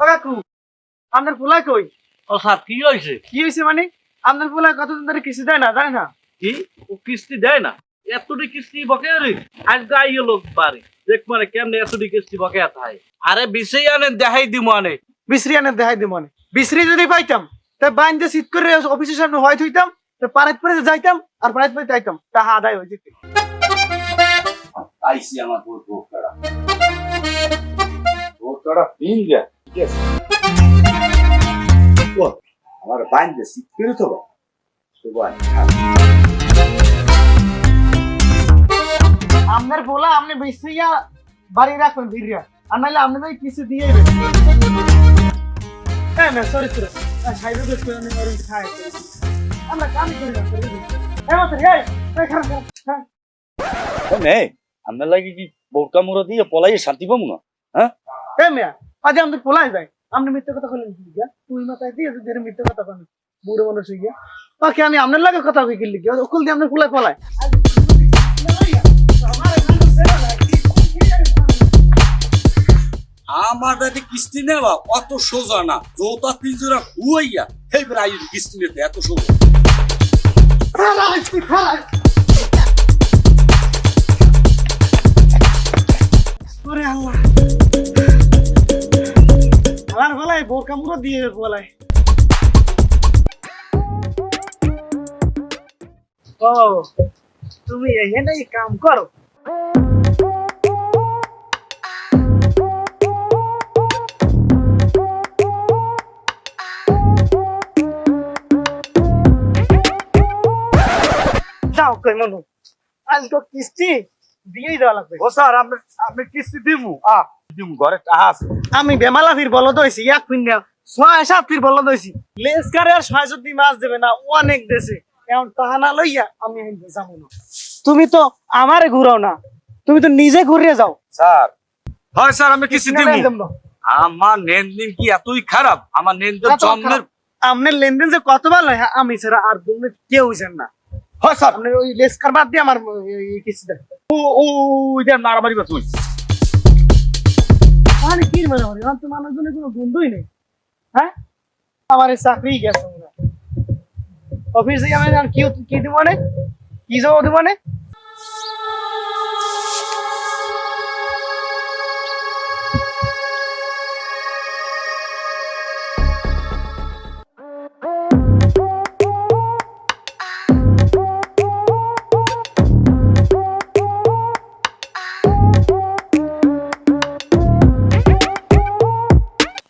কাকু আপনার পোলা কই? ও স্যার কি হয়েছে? কি হয়েছে মানে? আপনার পোলা কতদিন ধরে কিস্তি দেয় না, জানে না? কি ও কিস্তি দেয় না? এতটি কিস্তি বকেয়া রে? আজ গাই লোক বাড়ি দেখ মানে কেমনে এতটি কিস্তি বকেয়া থাকে। আরে বিশেই আনেন দেখাই দিব আনে। বিশ্রি আনে দেখাই দিব মানে বিশ্রি যদি পাইতাম তাই বাইন্দে শীত করে অফিসের সামনে হয়ত হইতাম, পাড়াত পরে যাইতাম আর পাড়াত পরে যাইতাম, টাকা আদায় হয়ে যেত। আইসি আমার ভোটটা পিন গে ঠিক আছে ও আমার বাইন্দে শীত করে তো সুবান আপনার পোলা আপনি বিশ্রিয়া বাড়ি রাখবেন ভিড়িয়া, আর নাহলে আপনাদের কিছু দিয়ে হ্যাঁ না সরি সরি সাইডে বেশ করে খাই আমরা কামই করি না নেই আপনার লাগে কি বোরকা মুড়া দিয়ে পলাই শান্তি পাবো না? হ্যাঁ মেয়া আজ আমাদের পোলাই যায়, আপনি মিথ্যে কথা বললেন কি গিয়া? তুই মাথায় দিয়ে যদি মিথ্যে কথা বলেন বুড়ো মানুষ হয়ে গিয়া ওকে আমি আপনার লাগে কথা কই গেলি গিয়া ওকুল দিয়ে আপনার পোলাই পলায়। আমার দাদি কিস্তি নেওয়া অত সোজা না, জোতা পিঞ্জরা হুয়াইয়া এই প্রায় কিস্তি নিতে এত সোজা। ওরে আল্লাহ আমার বলাই বোরকা মুড়ো দিয়ে বলাই। ও তুমি এখানে কাম করো? যাও কই মনু আজ তো কিস্তি দিয়েই দেওয়া লাগবে। ও স্যার আপনি কিস্তি দিমু দিমু ঘরে টাকা আছে। আমি বেমালা ফির বলদ হয়েছি এক ফির 6-7 ফির বলদ হয়েছি লেসকারে আর 6 মাছ দেবে না অনেক দেশে এখন টাকা না লইয়া আমি যাবো না। তুমি তো আমারে ঘুরাও না, তুমি তো নিজে ঘুরিয়ে যাও। স্যার হয় স্যার আমি কিস্তি দিমু। আমার লেনদেন কি এতই খারাপ? আমার লেনদেন জন্মের আপনার লেনদেন যে কত ভালো হয় আমি ছাড়া আর তুমি কেউ হইছেন না। হয় স্যার আপনি ওই লেসকার বাদ দিয়ে আমার কিস্তি দেন। ও ইদার মারামারি বাত হইছে। মানে কি মারামারি? আমার তো মানুষজনের কোনো বন্ধুই নেই। হ্যাঁ আমার চাকরি গেছে অফিস থেকে আমি আর কি দিব মানে কি যাবো দিব মানে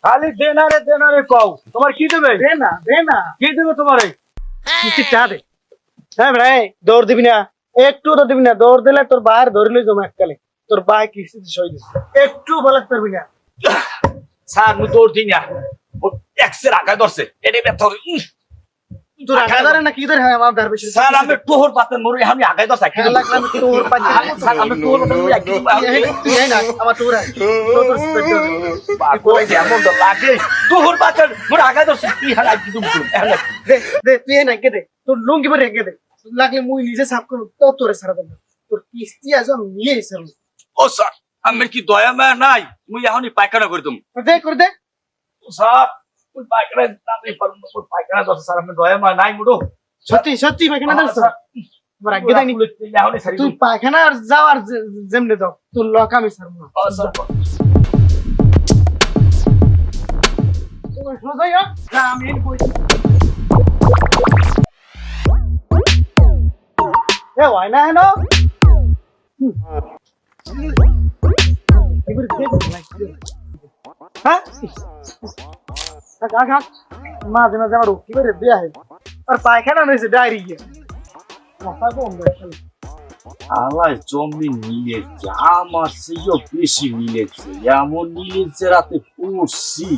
খালি দেনারে কও তোমার কি দেবে? দে না কি দেবে তোমারে? কিস্তি টাকা দে। হ্যাঁ ভাই দৌড় দিবি না, একটু তো দিবি না, দৌড় দিলে তোর বাইরে ধরলে জমা এককালে তোর বাই কিস্তি সই দিস একটু বলে পারবি না। স্যার মু দৌড় দিই না, ও এক্সের আগায় ধরছে এনে ব্যথা। তোর আগে ধরে না কি ধরে? হ্যাঁ আমার ধার বেশি স্যার আমি তোহর পাতের মরু আমি আগায় ধরছে কি লাগলাম তোর পাঁচ স্যার আমি তোহর পাতের মরু তুই না আমার তোর কই এমন তো লাগে তোহর পাতের মরু আগায় ধরছে কি হাল কি তুমি দে দে তুই না কে দে তোর লুঙ্গি পরে রেখে দে, লাগলে মুই নিজে সাফ করব তো তোরে সারা দেব তোর কিস্তি আজ আমি নিয়ে এসেছি। ও স্যার আমি কি দয়া মায়া নাই? মুই এখনই পায়খানা করে দিম। দে করে দে স্যার ওই পায়খানা আমি পারব না, ওই পায়খানা দরছে স্যার আমি দয়া মায়া নাই মুডো। সত্যি পায়খানা দাও স্যার আমার আগে দেয়নি। এখনই সারি তুই পায়খানা আর যাও আর যেমনে দাও তোর লক আমি ছাড়ব না। স্যার তোমার সোজাই না আমি এনে কইছি এ ওই না হেনো এবারে দেখ হ্যাঁ কাকা মাঝে মাঝে আমার কি করে দেয়া হয় আর পায়খানা নইছে ডায়রি গিয়ে মাথা কম দেখছেন। আলাই জমি নিয়েছে আমার চেয়েও বেশি নিয়েছে, এমন নিয়েছে রাতে পড়ছি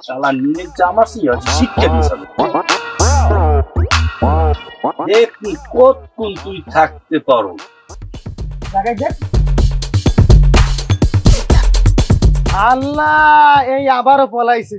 শালা নিয়েছে আমার চেয়ে শিক্ষা দিয়েছে। দেখি কতক্ষণ তুই থাকতে পারো। আল্লাহ এই আবারও পলাইছে।